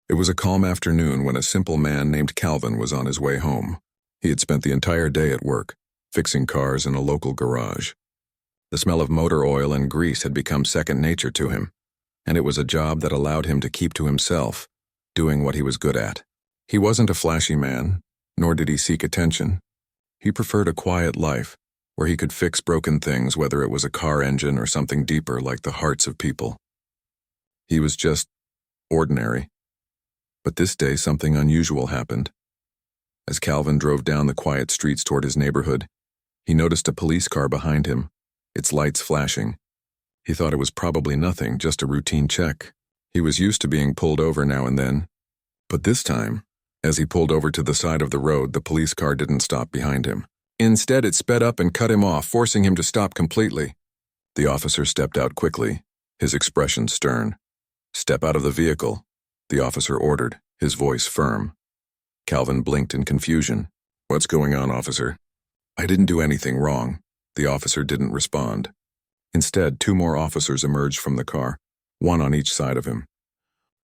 It was a calm afternoon when a simple man named Calvin was on his way home. He had spent the entire day at work, fixing cars in a local garage. The smell of motor oil and grease had become second nature to him, and it was a job that allowed him to keep to himself, doing what he was good at. He wasn't a flashy man, nor did he seek attention. He preferred a quiet life, where he could fix broken things, whether it was a car engine or something deeper like the hearts of people. He was just ordinary. But this day something unusual happened. As Calvin drove down the quiet streets toward his neighborhood, he noticed a police car behind him, its lights flashing. He thought it was probably nothing, just a routine check. He was used to being pulled over now and then. But this time, as he pulled over to the side of the road, the police car didn't stop behind him. Instead, it sped up and cut him off, forcing him to stop completely. The officer stepped out quickly, his expression stern. "Step out of the vehicle," the officer ordered, his voice firm. Calvin blinked in confusion. "What's going on, officer?" "I didn't do anything wrong." The officer didn't respond. Instead, two more officers emerged from the car, one on each side of him.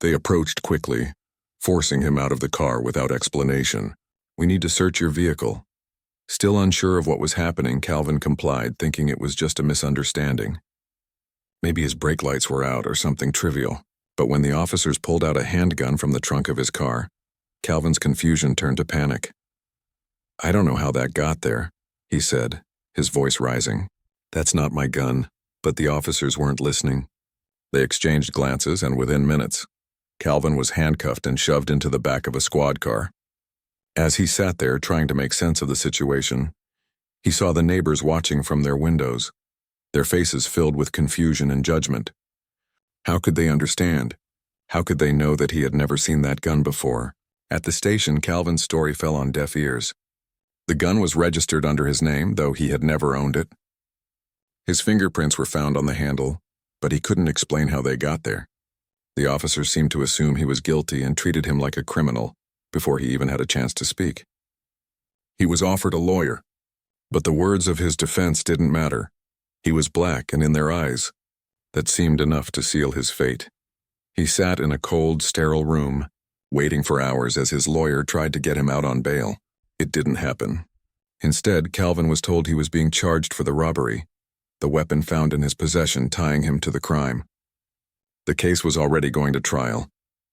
They approached quickly, forcing him out of the car without explanation. "We need to search your vehicle." Still unsure of what was happening, Calvin complied, thinking it was just a misunderstanding. Maybe his brake lights were out or something trivial. But when the officers pulled out a handgun from the trunk of his car, Calvin's confusion turned to panic. "I don't know how that got there," he said, his voice rising. "That's not my gun." But the officers weren't listening. They exchanged glances, and within minutes, Calvin was handcuffed and shoved into the back of a squad car. As he sat there trying to make sense of the situation, he saw the neighbors watching from their windows, their faces filled with confusion and judgment. How could they understand? How could they know that he had never seen that gun before? At the station, Calvin's story fell on deaf ears. The gun was registered under his name, though he had never owned it. His fingerprints were found on the handle, but he couldn't explain how they got there. The officers seemed to assume he was guilty and treated him like a criminal before he even had a chance to speak. He was offered a lawyer, but the words of his defense didn't matter. He was black, and in their eyes, that seemed enough to seal his fate. He sat in a cold, sterile room, waiting for hours as his lawyer tried to get him out on bail. It didn't happen. Instead, Calvin was told he was being charged for the robbery, the weapon found in his possession tying him to the crime. The case was already going to trial,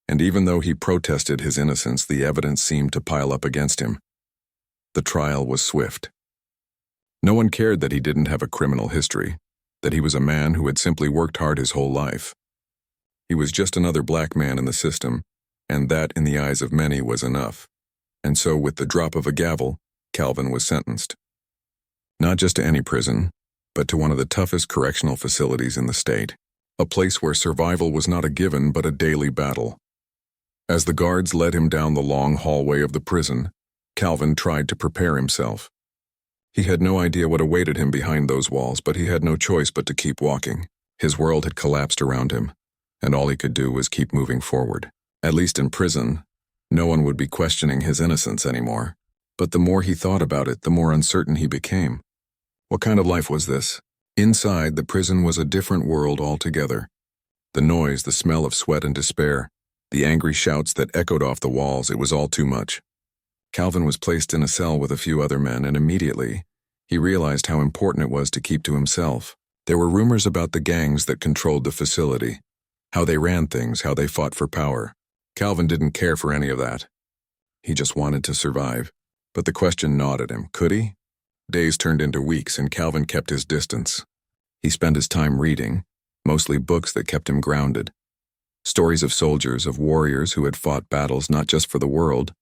and even though he protested his innocence, the evidence seemed to pile up against him. The trial was swift. No one cared that he didn't have a criminal history, that he was a man who had simply worked hard his whole life. He was just another black man in the system, and that, in the eyes of many, was enough. And so, with the drop of a gavel, Calvin was sentenced. Not just to any prison, but to one of the toughest correctional facilities in the state, a place where survival was not a given but a daily battle. As the guards led him down the long hallway of the prison, Calvin tried to prepare himself. He had no idea what awaited him behind those walls, but he had no choice but to keep walking. His world had collapsed around him, and all he could do was keep moving forward. At least in prison, no one would be questioning his innocence anymore. But the more he thought about it, the more uncertain he became. What kind of life was this? Inside, the prison was a different world altogether. The noise, the smell of sweat and despair, the angry shouts that echoed off the walls, it was all too much. Calvin was placed in a cell with a few other men, and immediately, he realized how important it was to keep to himself. There were rumors about the gangs that controlled the facility, how they ran things, how they fought for power. Calvin didn't care for any of that. He just wanted to survive. But the question gnawed at him. Could he? Days turned into weeks, and Calvin kept his distance. He spent his time reading, mostly books that kept him grounded. Stories of soldiers, of warriors who had fought battles not just for the world,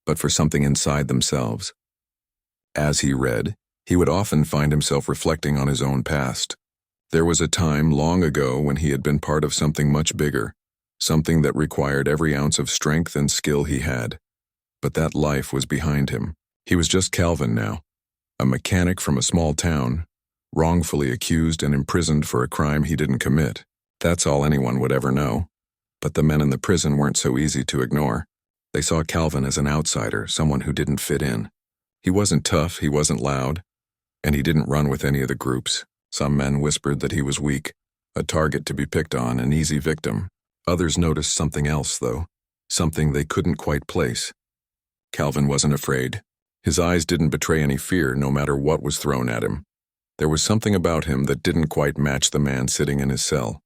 but for something inside themselves. As he read, he would often find himself reflecting on his own past. There was a time long ago when he had been part of something much bigger, something that required every ounce of strength and skill he had. But that life was behind him. He was just Calvin now, a mechanic from a small town, wrongfully accused and imprisoned for a crime he didn't commit. That's all anyone would ever know. But the men in the prison weren't so easy to ignore. They saw Calvin as an outsider, someone who didn't fit in. He wasn't tough, he wasn't loud, and he didn't run with any of the groups. Some men whispered that he was weak, a target to be picked on, an easy victim. Others noticed something else, though. something they couldn't quite place. Calvin wasn't afraid. His eyes didn't betray any fear, no matter what was thrown at him. There was something about him that didn't quite match the man sitting in his cell.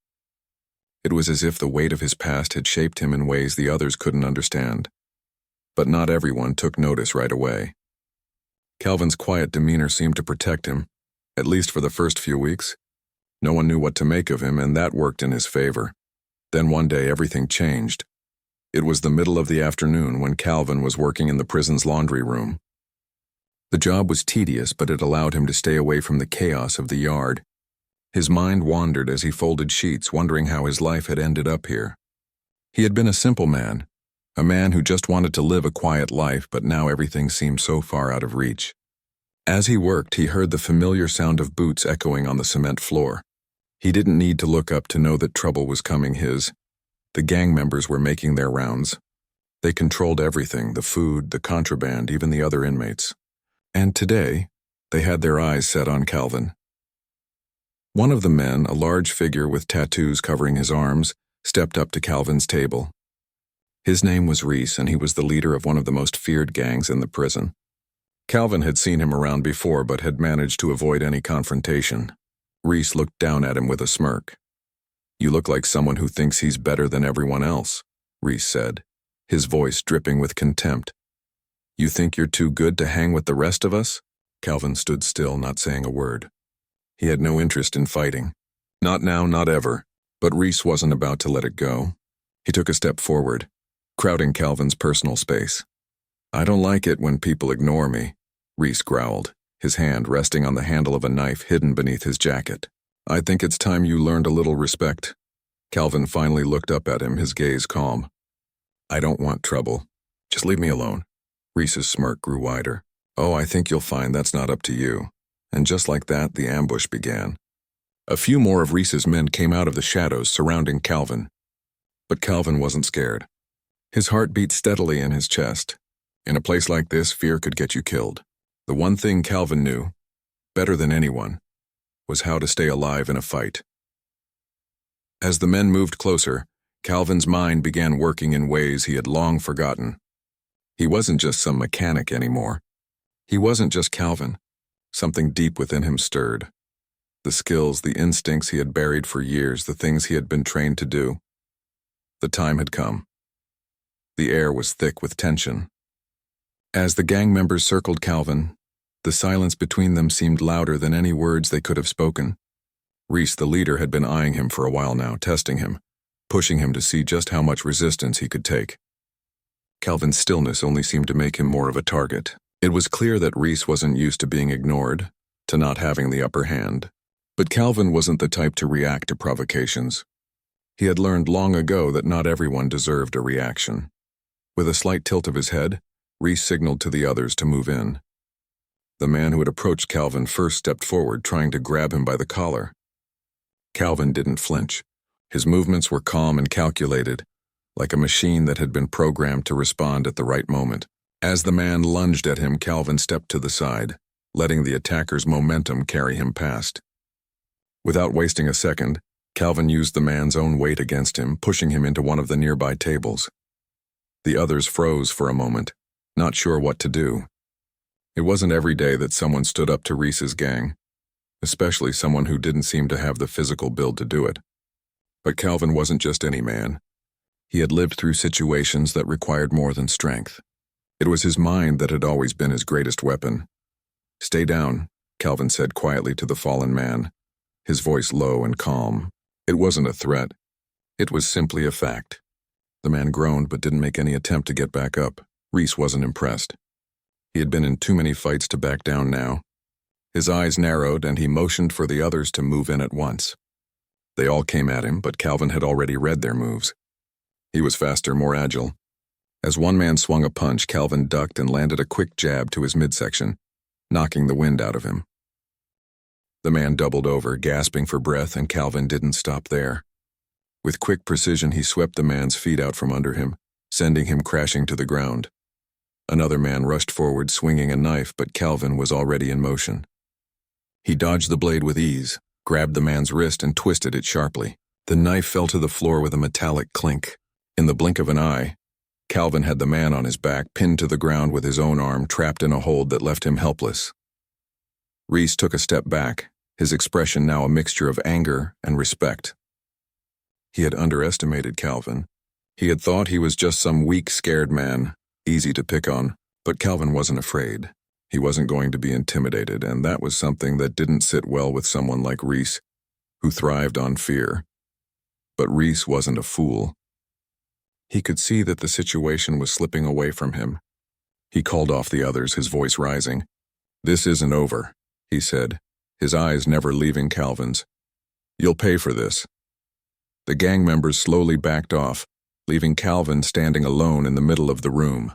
It was as if the weight of his past had shaped him in ways the others couldn't understand. But not everyone took notice right away. Calvin's quiet demeanor seemed to protect him, at least for the first few weeks. No one knew what to make of him, and that worked in his favor. Then one day everything changed. It was the middle of the afternoon when Calvin was working in the prison's laundry room. The job was tedious, but it allowed him to stay away from the chaos of the yard. His mind wandered as he folded sheets, wondering how his life had ended up here. He had been a simple man, a man who just wanted to live a quiet life, but now everything seemed so far out of reach. As he worked, he heard the familiar sound of boots echoing on the cement floor. He didn't need to look up to know that trouble was coming his. The gang members were making their rounds. They controlled everything, the food, the contraband, even the other inmates. And today, they had their eyes set on Calvin. One of the men, a large figure with tattoos covering his arms, stepped up to Calvin's table. His name was Reese, and he was the leader of one of the most feared gangs in the prison. Calvin had seen him around before, but had managed to avoid any confrontation. Reese looked down at him with a smirk. "You look like someone who thinks he's better than everyone else," Reese said, his voice dripping with contempt. "You think you're too good to hang with the rest of us?" Calvin stood still, not saying a word. He had no interest in fighting. Not now, not ever. But Reese wasn't about to let it go. He took a step forward, crowding Calvin's personal space. "I don't like it when people ignore me," Reese growled, his hand resting on the handle of a knife hidden beneath his jacket. "I think it's time you learned a little respect." Calvin finally looked up at him, his gaze calm. "I don't want trouble. Just leave me alone." Reese's smirk grew wider. "Oh, I think you'll find that's not up to you." And just like that, the ambush began. A few more of Reese's men came out of the shadows surrounding Calvin. But Calvin wasn't scared. His heart beat steadily in his chest. In a place like this, fear could get you killed. The one thing Calvin knew, better than anyone, was how to stay alive in a fight. As the men moved closer, Calvin's mind began working in ways he had long forgotten. He wasn't just some mechanic anymore. He wasn't just Calvin. Something deep within him stirred. The skills, the instincts he had buried for years, the things he had been trained to do. The time had come. The air was thick with tension. As the gang members circled Calvin, the silence between them seemed louder than any words they could have spoken. Reese, the leader, had been eyeing him for a while now, testing him, pushing him to see just how much resistance he could take. Calvin's stillness only seemed to make him more of a target. It was clear that Reese wasn't used to being ignored, to not having the upper hand. But Calvin wasn't the type to react to provocations. He had learned long ago that not everyone deserved a reaction. With a slight tilt of his head, Reese signaled to the others to move in. The man who had approached Calvin first stepped forward, trying to grab him by the collar. Calvin didn't flinch. His movements were calm and calculated, like a machine that had been programmed to respond at the right moment. As the man lunged at him, Calvin stepped to the side, letting the attacker's momentum carry him past. Without wasting a second, Calvin used the man's own weight against him, pushing him into one of the nearby tables. The others froze for a moment, not sure what to do. It wasn't every day that someone stood up to Reese's gang, especially someone who didn't seem to have the physical build to do it. But Calvin wasn't just any man. He had lived through situations that required more than strength. It was his mind that had always been his greatest weapon. "Stay down," Calvin said quietly to the fallen man, his voice low and calm. It wasn't a threat. It was simply a fact. The man groaned but didn't make any attempt to get back up. Reese wasn't impressed. He had been in too many fights to back down now. His eyes narrowed and he motioned for the others to move in at once. They all came at him, but Calvin had already read their moves. He was faster, more agile. As one man swung a punch, Calvin ducked and landed a quick jab to his midsection, knocking the wind out of him. The man doubled over, gasping for breath, and Calvin didn't stop there. With quick precision, he swept the man's feet out from under him, sending him crashing to the ground. Another man rushed forward, swinging a knife, but Calvin was already in motion. He dodged the blade with ease, grabbed the man's wrist, and twisted it sharply. The knife fell to the floor with a metallic clink. In the blink of an eye, Calvin had the man on his back, pinned to the ground with his own arm trapped in a hold that left him helpless. Reese took a step back, his expression now a mixture of anger and respect. He had underestimated Calvin. He had thought he was just some weak, scared man, easy to pick on, but Calvin wasn't afraid. He wasn't going to be intimidated, and that was something that didn't sit well with someone like Reese, who thrived on fear. But Reese wasn't a fool. He could see that the situation was slipping away from him. He called off the others, his voice rising. "This isn't over," he said, his eyes never leaving Calvin's. "You'll pay for this." The gang members slowly backed off, leaving Calvin standing alone in the middle of the room.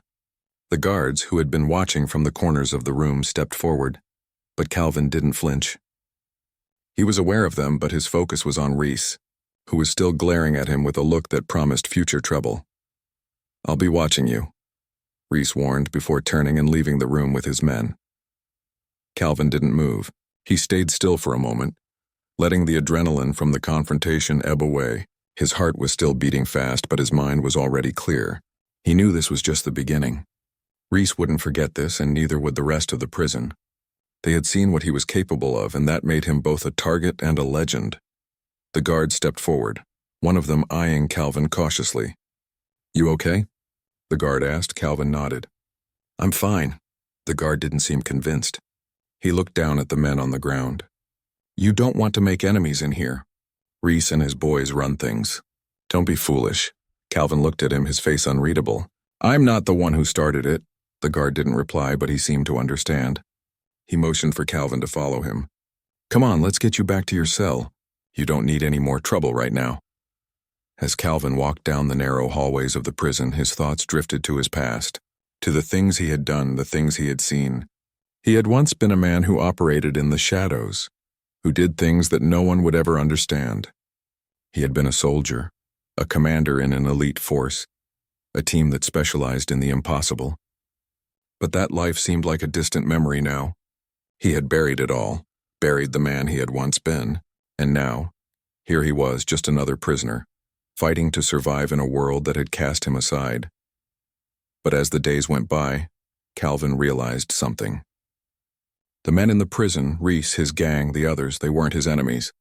The guards, who had been watching from the corners of the room, stepped forward, but Calvin didn't flinch. He was aware of them, but his focus was on Reese, who was still glaring at him with a look that promised future trouble. "I'll be watching you," Reese warned before turning and leaving the room with his men. Calvin didn't move. He stayed still for a moment, letting the adrenaline from the confrontation ebb away. His heart was still beating fast, but his mind was already clear. He knew this was just the beginning. Reese wouldn't forget this, and neither would the rest of the prison. They had seen what he was capable of, and that made him both a target and a legend. The guard stepped forward, one of them eyeing Calvin cautiously. "You okay?" the guard asked. Calvin nodded. "I'm fine." The guard didn't seem convinced. He looked down at the men on the ground. "You don't want to make enemies in here. Reese and his boys run things. Don't be foolish." Calvin looked at him, his face unreadable. "I'm not the one who started it." The guard didn't reply, but he seemed to understand. He motioned for Calvin to follow him. "Come on, let's get you back to your cell. You don't need any more trouble right now." As Calvin walked down the narrow hallways of the prison, his thoughts drifted to his past, to the things he had done, the things he had seen. He had once been a man who operated in the shadows, who did things that no one would ever understand. He had been a soldier, a commander in an elite force, a team that specialized in the impossible. But that life seemed like a distant memory now. He had buried it all, buried the man he had once been, and now, here he was, just another prisoner, fighting to survive in a world that had cast him aside. But as the days went by, Calvin realized something. The men in the prison, Reese, his gang, the others, they weren't his enemies.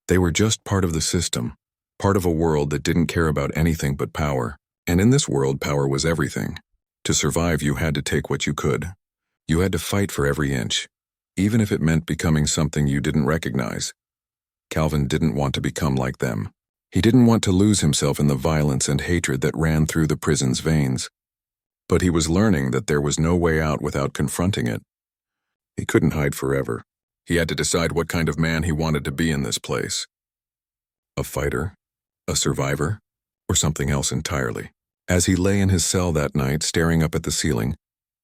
They were just part of the system, part of a world that didn't care about anything but power. And in this world, power was everything. To survive, you had to take what you could. You had to fight for every inch, even if it meant becoming something you didn't recognize. Calvin didn't want to become like them. He didn't want to lose himself in the violence and hatred that ran through the prison's veins. But he was learning that there was no way out without confronting it. He couldn't hide forever. He had to decide what kind of man he wanted to be in this place. A fighter, a survivor, or something else entirely. As he lay in his cell that night, staring up at the ceiling,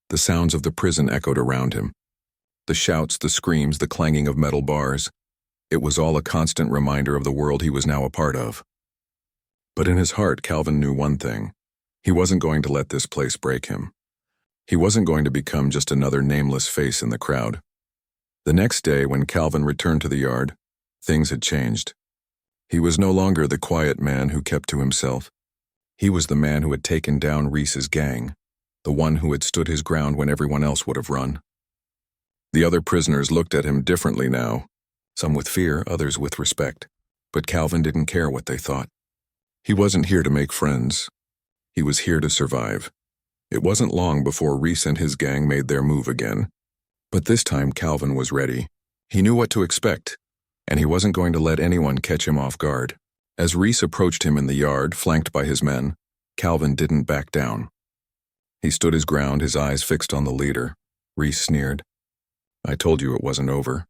the sounds of the prison echoed around him. The shouts, the screams, the clanging of metal bars. It was all a constant reminder of the world he was now a part of. But in his heart, Calvin knew one thing. He wasn't going to let this place break him. He wasn't going to become just another nameless face in the crowd. The next day, when Calvin returned to the yard, things had changed. He was no longer the quiet man who kept to himself. He was the man who had taken down Reese's gang, the one who had stood his ground when everyone else would have run. The other prisoners looked at him differently now, some with fear, others with respect. But Calvin didn't care what they thought. He wasn't here to make friends. He was here to survive. It wasn't long before Reese and his gang made their move again. But this time Calvin was ready. He knew what to expect, and he wasn't going to let anyone catch him off guard. As Reese approached him in the yard, flanked by his men, Calvin didn't back down. He stood his ground, his eyes fixed on the leader. Reese sneered. "I told you it wasn't over.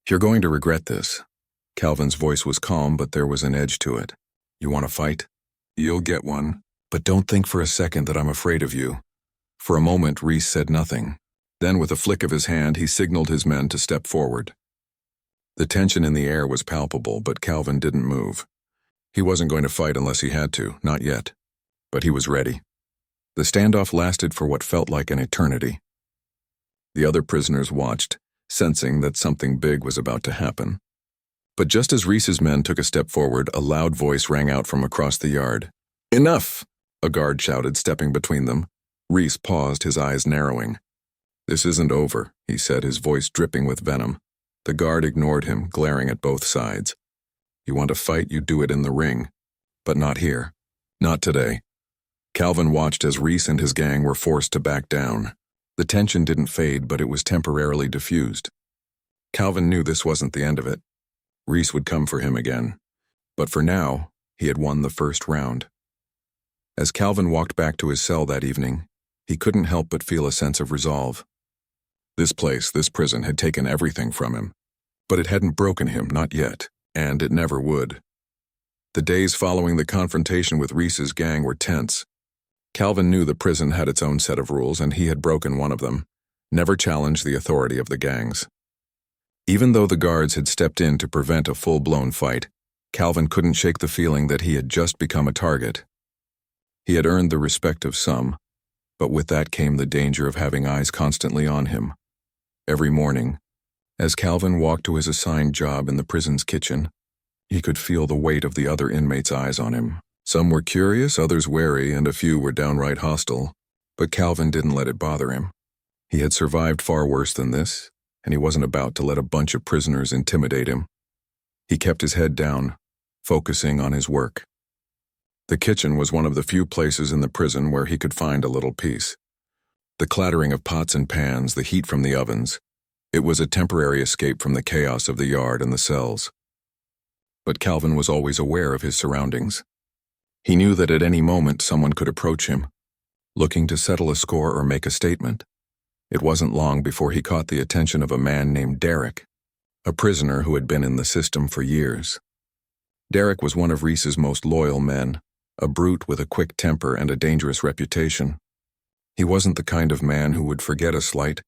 You're going to regret this." Calvin's voice was calm, but there was an edge to it. "You want to fight? You'll get one. But don't think for a second that I'm afraid of you." For a moment, Reese said nothing. Then, with a flick of his hand, he signaled his men to step forward. The tension in the air was palpable, but Calvin didn't move. He wasn't going to fight unless he had to, not yet. But he was ready. The standoff lasted for what felt like an eternity. The other prisoners watched, sensing that something big was about to happen. But just as Reese's men took a step forward, a loud voice rang out from across the yard. "Enough! a guard shouted, stepping between them. Reese paused, his eyes narrowing. "This isn't over," he said, his voice dripping with venom. The guard ignored him, glaring at both sides. "You want to fight, you do it in the ring. But not here. Not today." Calvin watched as Reese and his gang were forced to back down. The tension didn't fade, but it was temporarily diffused. Calvin knew this wasn't the end of it. Reese would come for him again. But for now, he had won the first round. As Calvin walked back to his cell that evening, he couldn't help but feel a sense of resolve. This place, this prison, had taken everything from him. But it hadn't broken him, not yet, and it never would. The days following the confrontation with Reese's gang were tense. Calvin knew the prison had its own set of rules, and he had broken one of them: never challenge the authority of the gangs. Even though the guards had stepped in to prevent a full-blown fight, Calvin couldn't shake the feeling that he had just become a target. He had earned the respect of some, but with that came the danger of having eyes constantly on him. Every morning, as Calvin walked to his assigned job in the prison's kitchen, he could feel the weight of the other inmates' eyes on him. Some were curious, others wary, and a few were downright hostile, but Calvin didn't let it bother him. He had survived far worse than this, and he wasn't about to let a bunch of prisoners intimidate him. He kept his head down, focusing on his work. The kitchen was one of the few places in the prison where he could find a little peace. The clattering of pots and pans, the heat from the ovens, it was a temporary escape from the chaos of the yard and the cells. But Calvin was always aware of his surroundings. He knew that at any moment someone could approach him, looking to settle a score or make a statement. It wasn't long before he caught the attention of a man named Derek, a prisoner who had been in the system for years. Derek was one of Reese's most loyal men, a brute with a quick temper and a dangerous reputation. He wasn't the kind of man who would forget a slight,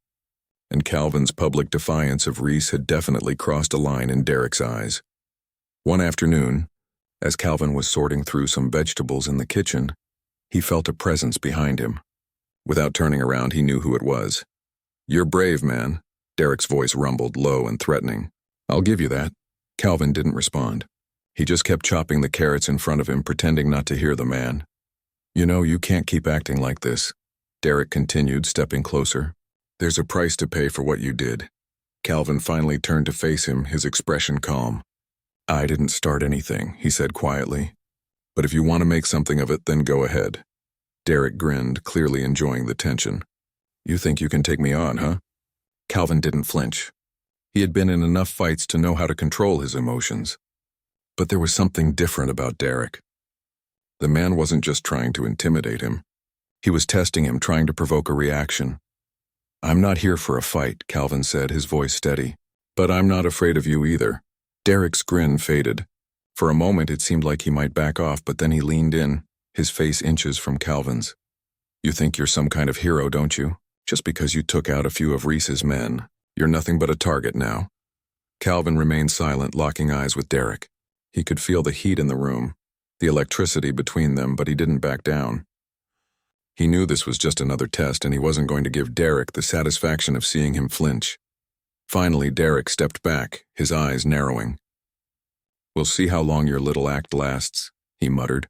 and Calvin's public defiance of Reese had definitely crossed a line in Derek's eyes. One afternoon, as Calvin was sorting through some vegetables in the kitchen, he felt a presence behind him. Without turning around, he knew who it was. "You're brave, man," Derek's voice rumbled, low and threatening. "I'll give you that." Calvin didn't respond. He just kept chopping the carrots in front of him, pretending not to hear the man. "You know, you can't keep acting like this," Derek continued, stepping closer. "There's a price to pay for what you did." Calvin finally turned to face him, his expression calm. "I didn't start anything," he said quietly. "But if you want to make something of it, then go ahead." Derek grinned, clearly enjoying the tension. "You think you can take me on, huh?" Calvin didn't flinch. He had been in enough fights to know how to control his emotions. But there was something different about Derek. The man wasn't just trying to intimidate him. He was testing him, trying to provoke a reaction. "I'm not here for a fight," Calvin said, his voice steady. "But I'm not afraid of you either." Derek's grin faded. For a moment it seemed like he might back off, but then he leaned in, his face inches from Calvin's. "You think you're some kind of hero, don't you? Just because you took out a few of Reese's men. You're nothing but a target now." Calvin remained silent, locking eyes with Derek. He could feel the heat in the room, the electricity between them, but he didn't back down. He knew this was just another test, and he wasn't going to give Derek the satisfaction of seeing him flinch. Finally, Derek stepped back, his eyes narrowing. "We'll see how long your little act lasts," he muttered,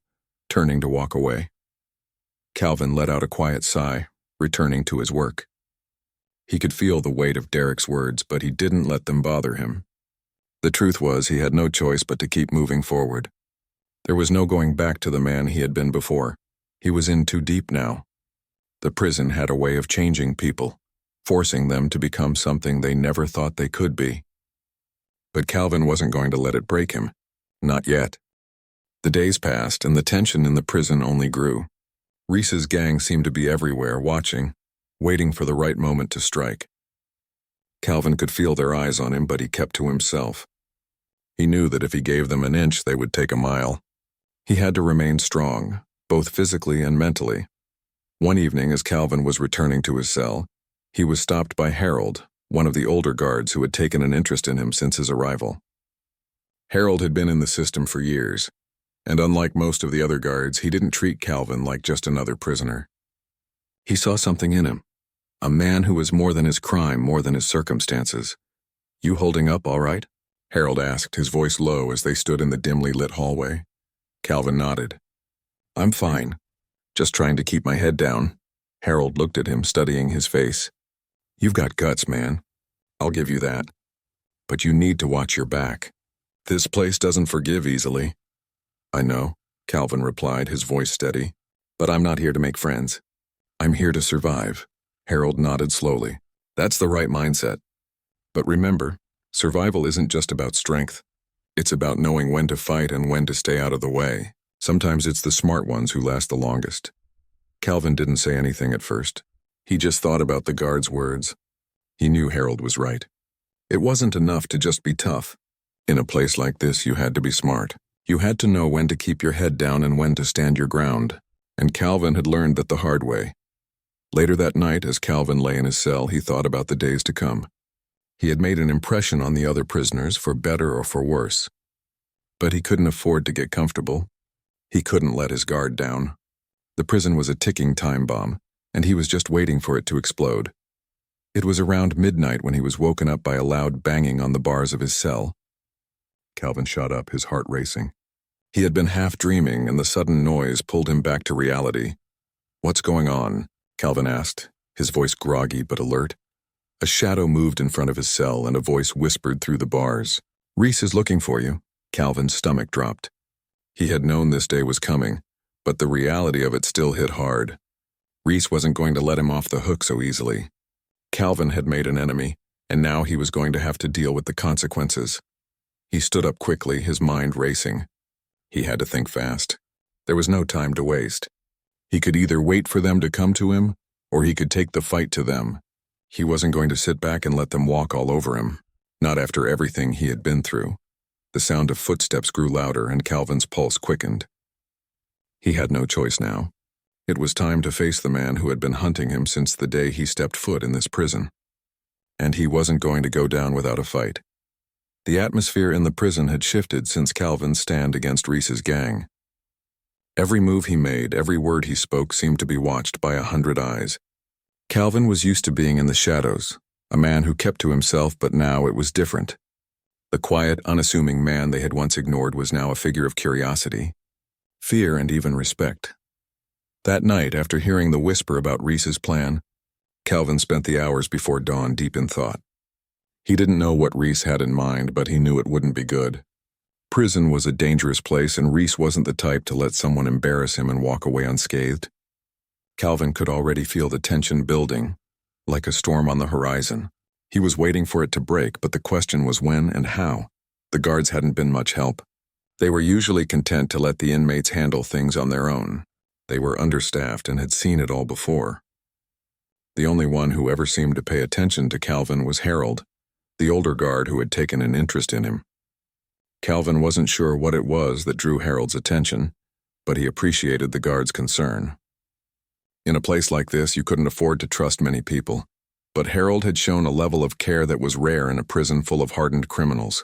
turning to walk away. Calvin let out a quiet sigh, returning to his work. He could feel the weight of Derek's words, but he didn't let them bother him. The truth was, he had no choice but to keep moving forward. There was no going back to the man he had been before. He was in too deep now. The prison had a way of changing people, forcing them to become something they never thought they could be. But Calvin wasn't going to let it break him. Not yet. The days passed, and the tension in the prison only grew. Reese's gang seemed to be everywhere, watching, waiting for the right moment to strike. Calvin could feel their eyes on him, but he kept to himself. He knew that if he gave them an inch, they would take a mile. He had to remain strong, both physically and mentally. One evening, as Calvin was returning to his cell, he was stopped by Harold, one of the older guards who had taken an interest in him since his arrival. Harold had been in the system for years, and unlike most of the other guards, he didn't treat Calvin like just another prisoner. He saw something in him, a man who was more than his crime, more than his circumstances. "You holding up all right?" Harold asked, his voice low as they stood in the dimly lit hallway. Calvin nodded. "I'm fine." Just trying to keep my head down. Harold looked at him, studying his face. You've got guts, man. I'll give you that. But you need to watch your back. This place doesn't forgive easily. I know, Calvin replied, his voice steady. But I'm not here to make friends. I'm here to survive. Harold nodded slowly. That's the right mindset. But remember, survival isn't just about strength. It's about knowing when to fight and when to stay out of the way. Sometimes it's the smart ones who last the longest. Calvin didn't say anything at first. He just thought about the guard's words. He knew Harold was right. It wasn't enough to just be tough. In a place like this, you had to be smart. You had to know when to keep your head down and when to stand your ground. And Calvin had learned that the hard way. Later that night, as Calvin lay in his cell, he thought about the days to come. He had made an impression on the other prisoners, for better or for worse. But he couldn't afford to get comfortable. He couldn't let his guard down. The prison was a ticking time bomb, and he was just waiting for it to explode. It was around midnight when he was woken up by a loud banging on the bars of his cell. Calvin shot up, his heart racing. He had been half dreaming, and the sudden noise pulled him back to reality. What's going on? Calvin asked, his voice groggy but alert. A shadow moved in front of his cell, and a voice whispered through the bars. Reese is looking for you. Calvin's stomach dropped. He had known this day was coming, but the reality of it still hit hard. Reese wasn't going to let him off the hook so easily. Calvin had made an enemy, and now he was going to have to deal with the consequences. He stood up quickly, his mind racing. He had to think fast. There was no time to waste. He could either wait for them to come to him, or he could take the fight to them. He wasn't going to sit back and let them walk all over him, not after everything he had been through. The sound of footsteps grew louder, and Calvin's pulse quickened. He had no choice now. It was time to face the man who had been hunting him since the day he stepped foot in this prison. And he wasn't going to go down without a fight. The atmosphere in the prison had shifted since Calvin's stand against Reese's gang. Every move he made, every word he spoke seemed to be watched by 100 eyes. Calvin was used to being in the shadows, a man who kept to himself, but now it was different. The quiet, unassuming man they had once ignored was now a figure of curiosity, fear, and even respect. That night, after hearing the whisper about Reese's plan, Calvin spent the hours before dawn deep in thought. He didn't know what Reese had in mind, but he knew it wouldn't be good. Prison was a dangerous place, and Reese wasn't the type to let someone embarrass him and walk away unscathed. Calvin could already feel the tension building, like a storm on the horizon. He was waiting for it to break, but the question was when and how. The guards hadn't been much help. They were usually content to let the inmates handle things on their own. They were understaffed and had seen it all before. The only one who ever seemed to pay attention to Calvin was Harold, the older guard who had taken an interest in him. Calvin wasn't sure what it was that drew Harold's attention, but he appreciated the guard's concern. In a place like this, you couldn't afford to trust many people, but Harold had shown a level of care that was rare in a prison full of hardened criminals.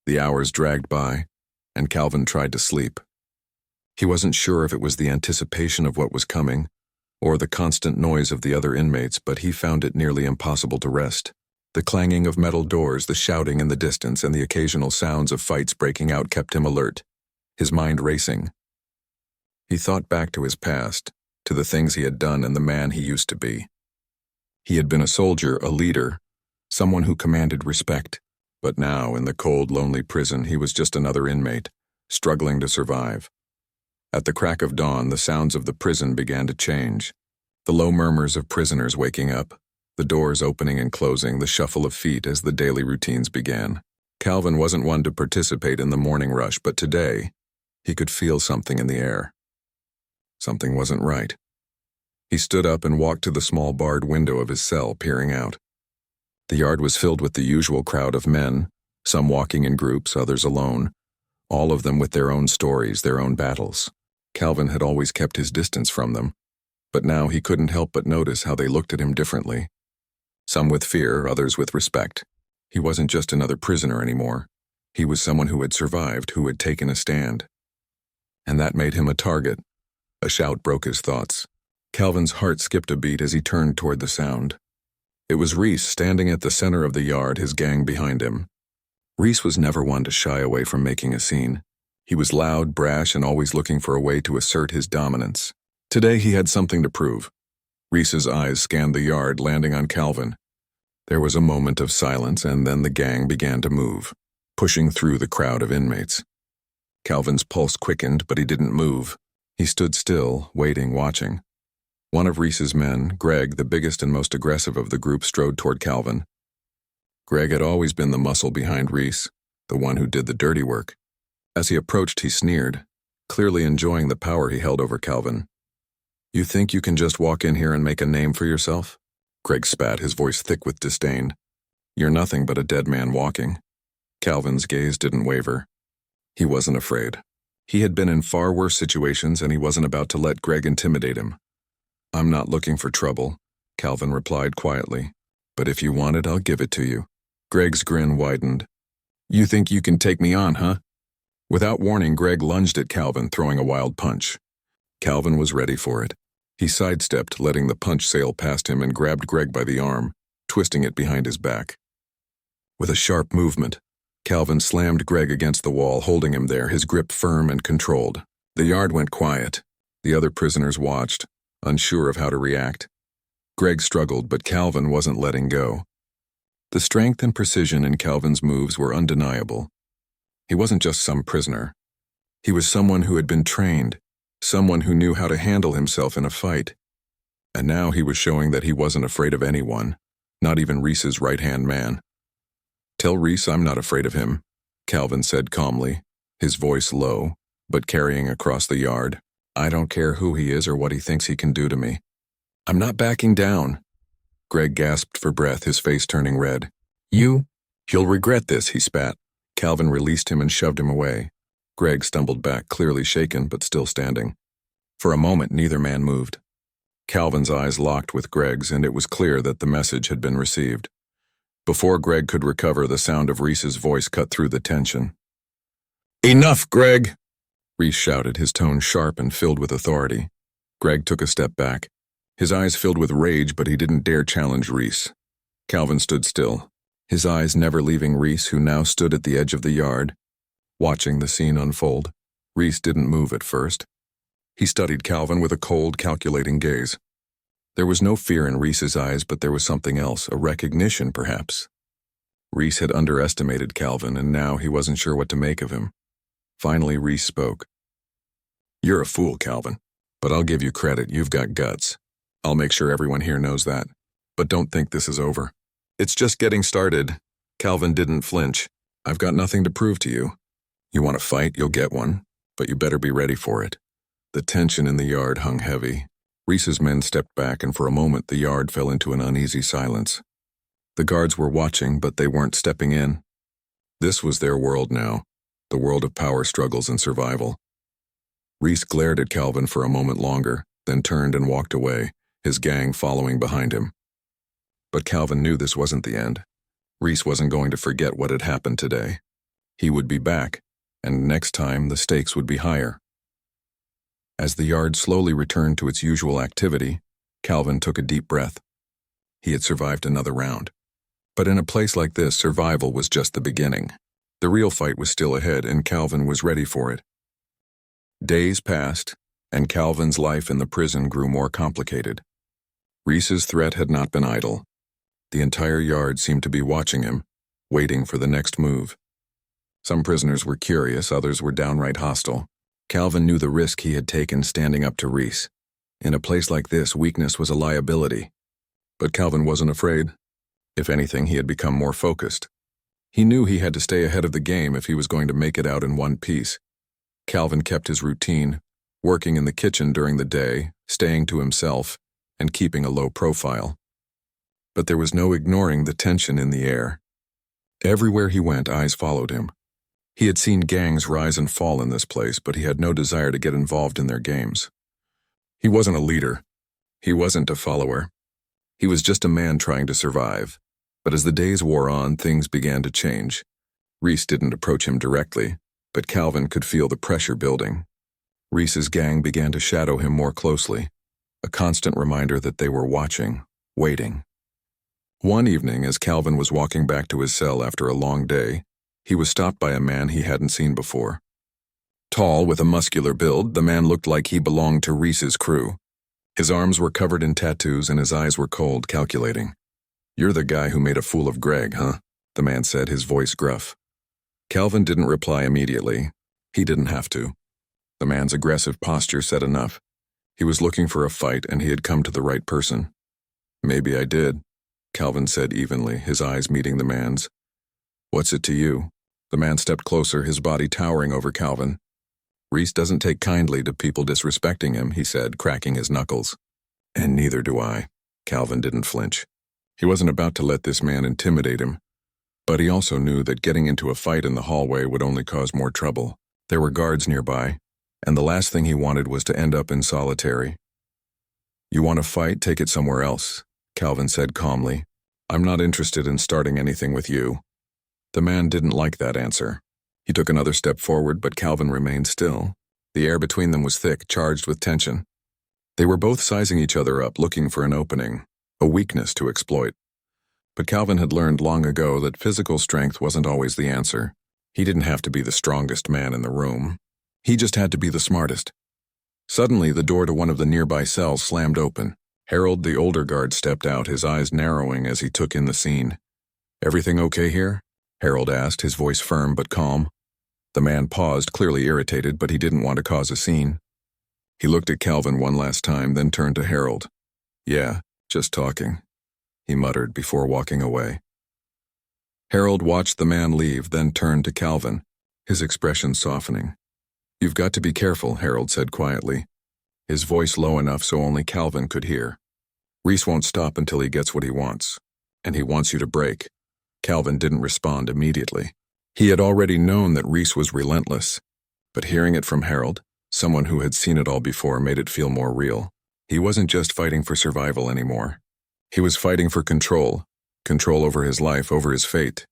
The hours dragged by, and Calvin tried to sleep. He wasn't sure if it was the anticipation of what was coming, or the constant noise of the other inmates, but he found it nearly impossible to rest. The clanging of metal doors, the shouting in the distance, and the occasional sounds of fights breaking out kept him alert, his mind racing. He thought back to his past, to the things he had done and the man he used to be. He had been a soldier, a leader, someone who commanded respect, but now, in the cold, lonely prison, he was just another inmate, struggling to survive. At the crack of dawn, the sounds of the prison began to change. The low murmurs of prisoners waking up, the doors opening and closing, the shuffle of feet as the daily routines began. Calvin wasn't one to participate in the morning rush, but today, he could feel something in the air. Something wasn't right. He stood up and walked to the small barred window of his cell, peering out. The yard was filled with the usual crowd of men, some walking in groups, others alone, all of them with their own stories, their own battles. Calvin had always kept his distance from them, but now he couldn't help but notice how they looked at him differently. Some with fear, others with respect. He wasn't just another prisoner anymore. He was someone who had survived, who had taken a stand. And that made him a target. A shout broke his thoughts. Calvin's heart skipped a beat as he turned toward the sound. It was Reese standing at the center of the yard, his gang behind him. Reese was never one to shy away from making a scene. He was loud, brash, and always looking for a way to assert his dominance. Today he had something to prove. Reese's eyes scanned the yard, landing on Calvin. There was a moment of silence, and then the gang began to move, pushing through the crowd of inmates. Calvin's pulse quickened, but he didn't move. He stood still, waiting, watching. One of Reese's men, Greg, the biggest and most aggressive of the group, strode toward Calvin. Greg had always been the muscle behind Reese, the one who did the dirty work. As he approached, he sneered, clearly enjoying the power he held over Calvin. "You think you can just walk in here and make a name for yourself?" Greg spat, his voice thick with disdain. "You're nothing but a dead man walking." Calvin's gaze didn't waver. He wasn't afraid. He had been in far worse situations, and he wasn't about to let Greg intimidate him. "I'm not looking for trouble," Calvin replied quietly. "But if you want it, I'll give it to you." Greg's grin widened. "You think you can take me on, huh?" Without warning, Greg lunged at Calvin, throwing a wild punch. Calvin was ready for it. He sidestepped, letting the punch sail past him, and grabbed Greg by the arm, twisting it behind his back. With a sharp movement, Calvin slammed Greg against the wall, holding him there, his grip firm and controlled. The yard went quiet. The other prisoners watched, unsure of how to react. Greg struggled, but Calvin wasn't letting go. The strength and precision in Calvin's moves were undeniable. He wasn't just some prisoner. He was someone who had been trained, someone who knew how to handle himself in a fight. And now he was showing that he wasn't afraid of anyone, not even Reese's right-hand man. "Tell Reese I'm not afraid of him," Calvin said calmly, his voice low, but carrying across the yard. "I don't care who he is or what he thinks he can do to me. I'm not backing down." Greg gasped for breath, his face turning red. You'll regret this," he spat. Calvin released him and shoved him away. Greg stumbled back, clearly shaken but still standing. For a moment, neither man moved. Calvin's eyes locked with Greg's, and it was clear that the message had been received. Before Greg could recover, the sound of Reese's voice cut through the tension. "Enough, Greg!" Reese shouted, his tone sharp and filled with authority. Greg took a step back, his eyes filled with rage, but he didn't dare challenge Reese. Calvin stood still, his eyes never leaving Reese, who now stood at the edge of the yard, watching the scene unfold. Reese didn't move at first. He studied Calvin with a cold, calculating gaze. There was no fear in Reese's eyes, but there was something else, a recognition, perhaps. Reese had underestimated Calvin, and now he wasn't sure what to make of him. Finally, Reese spoke. "You're a fool, Calvin, but I'll give you credit. You've got guts. I'll make sure everyone here knows that. But don't think this is over. It's just getting started." Calvin didn't flinch. "I've got nothing to prove to you. You want to fight, you'll get one, but you better be ready for it." The tension in the yard hung heavy. Reese's men stepped back, and for a moment the yard fell into an uneasy silence. The guards were watching, but they weren't stepping in. This was their world now, the world of power struggles and survival. Reese glared at Calvin for a moment longer, then turned and walked away, his gang following behind him. But Calvin knew this wasn't the end. Reese wasn't going to forget what had happened today. He would be back, and next time the stakes would be higher. As the yard slowly returned to its usual activity, Calvin took a deep breath. He had survived another round. But in a place like this, survival was just the beginning. The real fight was still ahead, and Calvin was ready for it. Days passed, and Calvin's life in the prison grew more complicated. Reese's threat had not been idle. The entire yard seemed to be watching him, waiting for the next move. Some prisoners were curious, others were downright hostile. Calvin knew the risk he had taken standing up to Reese. In a place like this, weakness was a liability. But Calvin wasn't afraid. If anything, he had become more focused. He knew he had to stay ahead of the game if he was going to make it out in one piece. Calvin kept his routine, working in the kitchen during the day, staying to himself, and keeping a low profile. But there was no ignoring the tension in the air. Everywhere he went, eyes followed him. He had seen gangs rise and fall in this place, but he had no desire to get involved in their games. He wasn't a leader. He wasn't a follower. He was just a man trying to survive. But as the days wore on, things began to change. Reese didn't approach him directly, but Calvin could feel the pressure building. Reese's gang began to shadow him more closely, a constant reminder that they were watching, waiting. One evening, as Calvin was walking back to his cell after a long day, he was stopped by a man he hadn't seen before. Tall, with a muscular build, the man looked like he belonged to Reese's crew. His arms were covered in tattoos and his eyes were cold, calculating. "You're the guy who made a fool of Greg, huh?" the man said, his voice gruff. Calvin didn't reply immediately. He didn't have to. The man's aggressive posture said enough. He was looking for a fight and he had come to the right person. "Maybe I did," Calvin said evenly, his eyes meeting the man's. "What's it to you?" The man stepped closer, his body towering over Calvin. "Reese doesn't take kindly to people disrespecting him," he said, cracking his knuckles. "And neither do I." Calvin didn't flinch. He wasn't about to let this man intimidate him. But he also knew that getting into a fight in the hallway would only cause more trouble. There were guards nearby, and the last thing he wanted was to end up in solitary. "You want to fight? Take it somewhere else," Calvin said calmly. "I'm not interested in starting anything with you." The man didn't like that answer. He took another step forward, but Calvin remained still. The air between them was thick, charged with tension. They were both sizing each other up, looking for an opening, a weakness to exploit. But Calvin had learned long ago that physical strength wasn't always the answer. He didn't have to be the strongest man in the room. He just had to be the smartest. Suddenly, the door to one of the nearby cells slammed open. Harold, the older guard, stepped out, his eyes narrowing as he took in the scene. "Everything okay here?" Harold asked, his voice firm but calm. The man paused, clearly irritated, but he didn't want to cause a scene. He looked at Calvin one last time, then turned to Harold. "Yeah, just talking," he muttered before walking away. Harold watched the man leave, then turned to Calvin, his expression softening. "You've got to be careful," Harold said quietly, his voice low enough so only Calvin could hear. "Reese won't stop until he gets what he wants, and he wants you to break." Calvin didn't respond immediately. He had already known that Reese was relentless, but hearing it from Harold, someone who had seen it all before, made it feel more real. He wasn't just fighting for survival anymore. He was fighting for control over his life, over his fate.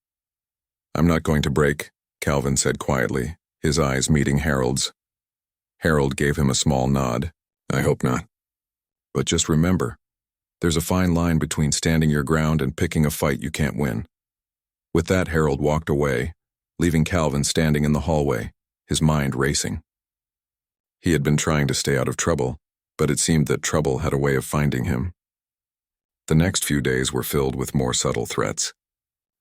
"I'm not going to break," Calvin said quietly, his eyes meeting Harold's. Harold gave him a small nod. "I hope not. But just remember, there's a fine line between standing your ground and picking a fight you can't win." With that, Harold walked away, leaving Calvin standing in the hallway, his mind racing. He had been trying to stay out of trouble, but it seemed that trouble had a way of finding him. The next few days were filled with more subtle threats.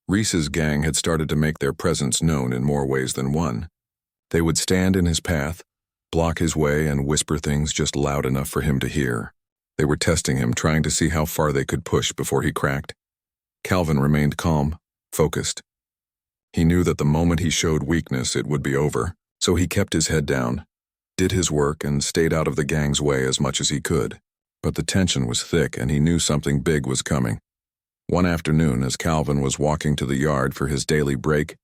Reese's gang had started to make their presence known in more ways than one. They would stand in his path, block his way, and whisper things just loud enough for him to hear. They were testing him, trying to see how far they could push before he cracked. Calvin remained calm, focused. He knew that the moment he showed weakness, it would be over, so he kept his head down, did his work, and stayed out of the gang's way as much as he could. But the tension was thick, and he knew something big was coming. One afternoon, as Calvin was walking to the yard for his daily break,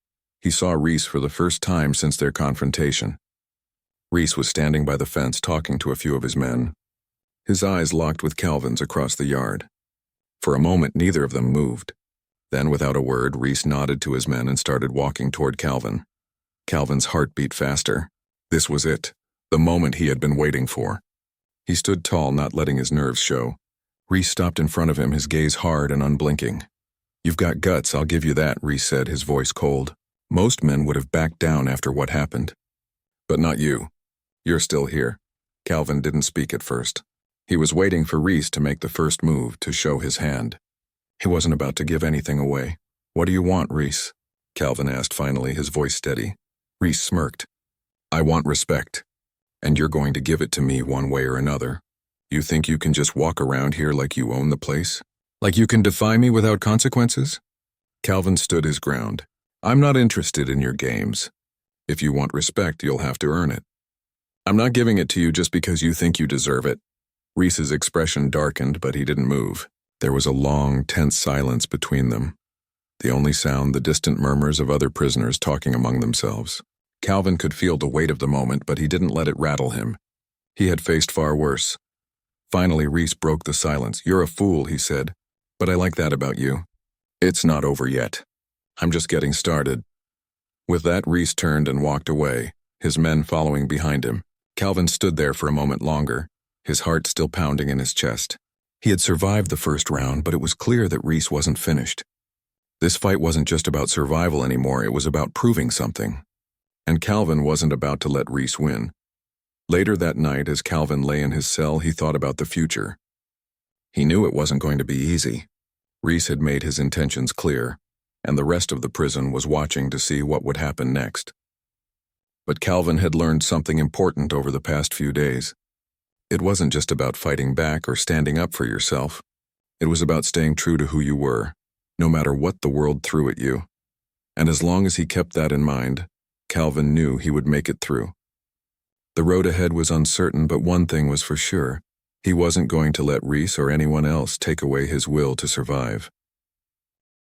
he saw Reese for the first time since their confrontation. Reese was standing by the fence talking to a few of his men. His eyes locked with Calvin's across the yard. For a moment, neither of them moved. Then, without a word, Reese nodded to his men and started walking toward Calvin. Calvin's heart beat faster. This was it, the moment he had been waiting for. He stood tall, not letting his nerves show. Reese stopped in front of him, his gaze hard and unblinking. "You've got guts, I'll give you that," Reese said, his voice cold. "Most men would have backed down after what happened. But not you. You're still here." Calvin didn't speak at first. He was waiting for Reese to make the first move, to show his hand. He wasn't about to give anything away. "What do you want, Reese?" Calvin asked finally, his voice steady. Reese smirked. "I want respect. And you're going to give it to me one way or another. You think you can just walk around here like you own the place? Like you can defy me without consequences?" Calvin stood his ground. "I'm not interested in your games. If you want respect, you'll have to earn it. I'm not giving it to you just because you think you deserve it." Reese's expression darkened, but he didn't move. There was a long, tense silence between them. The only sound, the distant murmurs of other prisoners talking among themselves. Calvin could feel the weight of the moment, but he didn't let it rattle him. He had faced far worse. Finally, Reese broke the silence. "You're a fool," he said, "but I like that about you. It's not over yet. I'm just getting started." With that, Reese turned and walked away, his men following behind him. Calvin stood there for a moment longer, his heart still pounding in his chest. He had survived the first round, but it was clear that Reese wasn't finished. This fight wasn't just about survival anymore, it was about proving something. And Calvin wasn't about to let Reese win. Later that night, as Calvin lay in his cell, he thought about the future. He knew it wasn't going to be easy. Reese had made his intentions clear, and the rest of the prison was watching to see what would happen next. But Calvin had learned something important over the past few days. It wasn't just about fighting back or standing up for yourself. It was about staying true to who you were, no matter what the world threw at you. And as long as he kept that in mind, Calvin knew he would make it through. The road ahead was uncertain, but one thing was for sure. He wasn't going to let Reese or anyone else take away his will to survive.